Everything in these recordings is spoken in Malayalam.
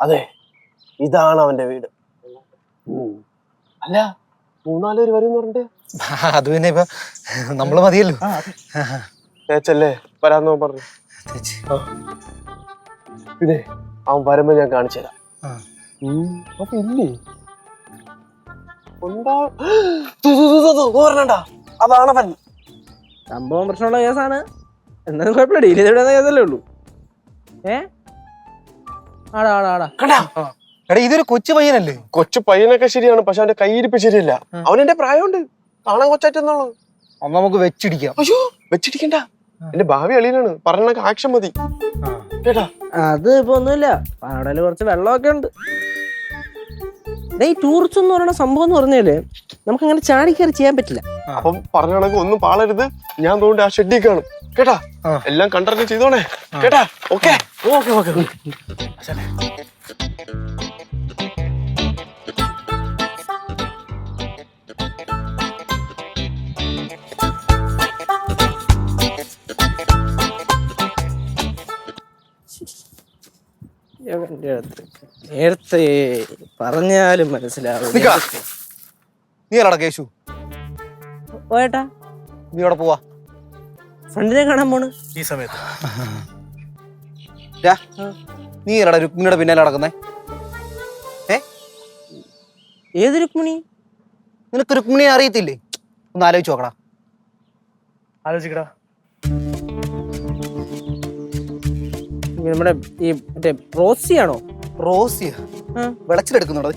അതെ, ഇതാണ് അവന്റെ വീട്. അല്ല, 3-4 പേര് വരും പറഞ്ഞിട്ട്. അത് പിന്നെ ഇപ്പൊ നമ്മള് മതിയല്ലോ. ചേച്ചല്ലേ വരാന്നോ പറഞ്ഞു. പിന്നെ അവൻ വരുമ്പോ ഞാൻ കാണിച്ചു തരാം. അപ്പൊ ഇല്ലേ അതാണവൻ. സംഭവം പ്രശ്നമുള്ള കേസാണ്. എന്നാലും കുഴപ്പമില്ല, ഡീൽ ചെയ്ത് വിടുന്ന കേസല്ലേ ഉള്ളൂ. ആടാ ആടാ ആടാ എടാ, ഇതൊരു കൊച്ചു പയ്യനല്ലേ? കൊച്ചു പയ്യനൊക്കെ ശരിയാണ്, പക്ഷെ അവന്റെ കൈയിരിപ്പ് ശരിയല്ല. അവനെന്റെ പ്രായമുണ്ട്, കാണാൻ കൊച്ചാറ്റെന്നുള്ളത്. അന്ന് നമുക്ക് വെച്ചിടിക്കാം. അയ്യോ, വെച്ചിരിക്കണ്ട, എന്റെ ഭാവി അളിയനാണ്. പറഞ്ഞ ആക്ഷൻ മതി കേട്ടാ. അത് ഇപ്പൊ ഒന്നുമില്ല, പാടല് കുറച്ച് വെള്ളമൊക്കെ ഉണ്ട്. ഈ ടൂറിസ്റ്റ് എന്ന് പറയുന്ന സംഭവം എന്ന് പറഞ്ഞാല് നമുക്ക് അങ്ങനെ ചാടി കയറി ചെയ്യാൻ പറ്റില്ല. അപ്പം പറഞ്ഞ കണക്ക് ഒന്നും പാളരുത്. ഞാൻ തോണ്ടി ആ ഷെഡിൽ കാണും കേട്ടാ. എല്ലാം കണ്ടറിഞ്ഞ് ചെയ്തോണേ കേട്ടാ. Okay okay okay. നേരത്തെ പറഞ്ഞാലും മനസ്സിലാവും. നീ അല്ലടാ കേശു? പോയേട്ടാ, നീ അവിടെ പോവാ. ഫ്രണ്ടിനെ കാണാൻ പോണ് ഈ സമയത്ത്. നീ അല്ലടാ രുക്മിണിയുടെ പിന്നാലെ നടക്കുന്നേ? ഏത് രുക്മിണി? നിനക്ക് രുക്മിണിയെ അറിയത്തില്ലേ? ഒന്ന് ആലോചിച്ച് നോക്കടാ. ആലോചിക്കടാ. നമ്മുടെ ഈ മറ്റേ റോസിയാണോ? റോസിയ വിളച്ചിലെടുക്കുന്നുണ്ടോ?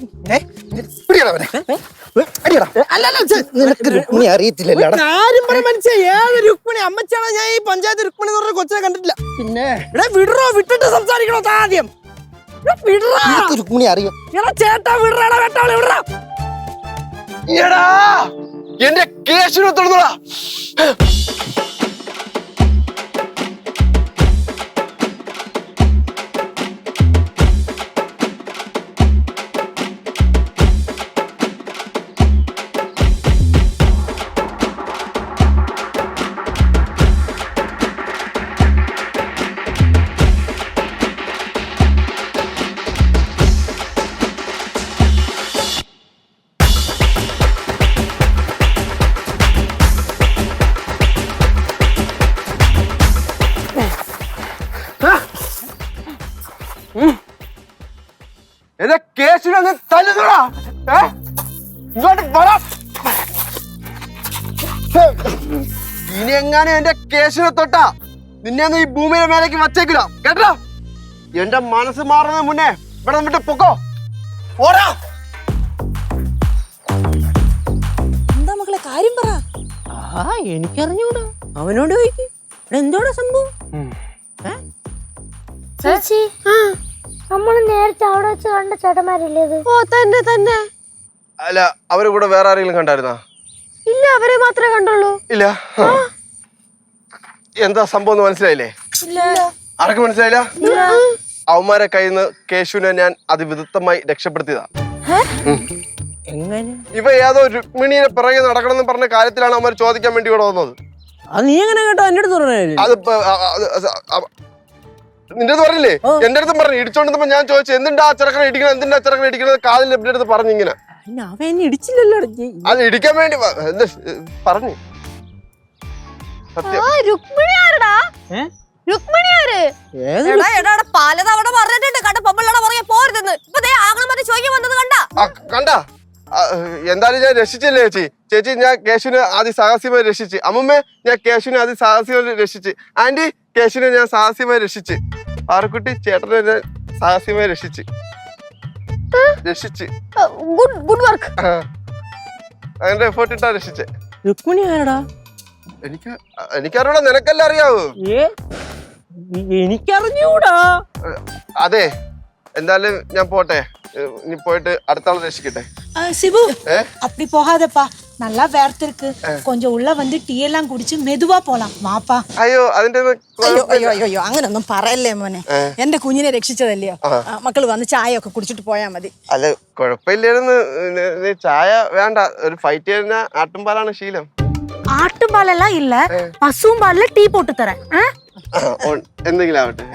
രുക്മിണി അറിയത്തില്ലല്ലോ. രുക്മിണി അമ്മച്ചാണോ? ഞാൻ ഈ പഞ്ചായത്ത് രുക്മിണി എന്ന് പറഞ്ഞ കൊച്ചിനെ കണ്ടിട്ടില്ല. പിന്നെ വിടറോ, വിട്ടിട്ട് സംസാരിക്കണോ ആദ്യം? രുക്മിണി അറിയാം. ചേട്ടാ വിടറാ, വെട്ടാളെ വിടറാ. എന്റെ കേശുനെ തൊടുന്നോടാ. എന്റെ കേശുനെ തല്ലുന്നോടാ. ഇങ്ങോട്ട് വരാ. ഇനി എങ്ങാനും എന്റെ കേശുനെ തൊട്ടാ നിന്നെ ഈ ഭൂമിയുടെ മേലേക്ക് വച്ചേക്കില്ല കേട്ടോ. എന്റെ മനസ്സ് മാറുന്നതിന് മുന്നേ ഇവിടെ നിന്നിട്ട് പൊക്കോ. ഓടാ. എന്താ മക്കളെ കാര്യം പറ? എനിക്കറിഞ്ഞൂടാ, അവനോട് ചോദിക്കും. എന്തോടാ സംഭവം? ചേച്ചി, നമ്മൾ നേരത്തെ അവിടെ വെച്ച് കണ്ട ചേട്ടന്മാരില്ലേ? ഓ തന്നെ തന്നെ. അല്ല, അവരെ കൂടെ വേറെ ആരെങ്കിലും കണ്ടായിരുന്നാ? ഇല്ല, അവരെ മാത്രമേ കണ്ടുള്ളൂ. ഇല്ല. എന്താ സംഭവം എന്ന് മനസ്സിലായില്ലേ? ആർക്ക് മനസ്സിലായില്ല? അവന്മാരെ കയ്യിൽ നിന്ന് കേശുവിനെ ഞാൻ അതിവിദഗ്ധമായി രക്ഷപ്പെടുത്തിയതാ. ഇവ ഏതോ രുക്മിണിയെ പിറകെ നടക്കണമെന്ന് പറഞ്ഞ കാര്യത്തിലാണ് അവന്മാർ ചോദിക്കാൻ വേണ്ടി ഇവിടെ വന്നത്. അത് നീ എങ്ങനെ കേട്ടോ? എന്റെ അടുത്ത് പറഞ്ഞേ. നിന്റെ അടുത്ത് പറഞ്ഞില്ലേ? എന്റെ അടുത്തും പറഞ്ഞു. ഇടിച്ചോണ്ടിരുന്നപ്പോ ഞാൻ ചോദിച്ചു, എന്തിനാ ചെറുക്കനെ ഇടിക്കണം, എന്തിനാ ചെറുക്കനെ ഇടിക്കണത്? കാതിൽ എന്റെ അടുത്ത് പറഞ്ഞു ഇങ്ങനെ. ഇടിച്ചില്ലല്ലോ. അത് ഇടിക്കാൻ വേണ്ടി പറഞ്ഞു. സത്യം. പലതവണ പറഞ്ഞിട്ടുണ്ട് കണ്ട പൊമ്പളയുടെ പുറകെ പോരുതെന്ന്. ഇപ്പൊ ആങ്ങളമാരെ ചോദിക്കാൻ വന്നത് കണ്ടാ? എന്തായാലും ഞാൻ രക്ഷിച്ചില്ലേ ചേച്ചി. ചേച്ചി, ഞാൻ കേശുവിനെ ആദ്യം സാഹസികമായി രക്ഷിച്ച്. അമ്മമ്മേ, ഞാൻ കേശുവിനെ ആദ്യം സാഹസികമായി രക്ഷിച്ച്. ആന്റി, കേശുവിനെ ഞാൻ സാഹസികമായി രക്ഷിച്ച്. പാറക്കുട്ടി, ചേട്ടനെ ഞാൻ സാഹസികമായി രക്ഷിച്ച്. Good work. അങ്ങനെ എഫേർട്ട് ഇട്ടാ രക്ഷിച്ചേ. രുക്മിണി ആരടാ? എനിക്കറിയൂടാ, നിനക്കെല്ലാം അറിയാവൂ. എനിക്കറിഞ്ഞൂടാ. അതെ, എന്തായാലും ഞാൻ പോട്ടെ. நீ போயிட்டு அடுத்த ஆள் ரசிக்கிட்டே. சிபு அப்படி போகாதப்பா, நல்லா வேர்த்து இருக்கு. கொஞ்சம் உள்ள வந்து டீ எல்லாம் குடிச்சு மெதுவா போலாம் வாப்பா. അയ്യോ അതിന്റെ അയ്യോ അങ്ങനൊന്നും പറയല്ലേ മോനെ, എന്റെ കുഞ്ഞിനെ രക്ഷിച്ചതല്ലയോ. മക്കള് വന്ന് ചായ ഒക്കെ കുടിച്ചിട്ട് പോയാ മതി. അല്ല കുഴപ്പമില്ലായിരുന്നു, ചായ വേണ്ട. ഒരു ഫൈറ്റ് ചെയ്യുന്ന ആട്ടുംപാലാണ് ശീലം. ആട്ടുംപാലെല്ലാം ഇല്ല, പശുവും പാലില് ടീ പോട്ട് തരാം. എന്തെങ്കിലും ആവട്ടെ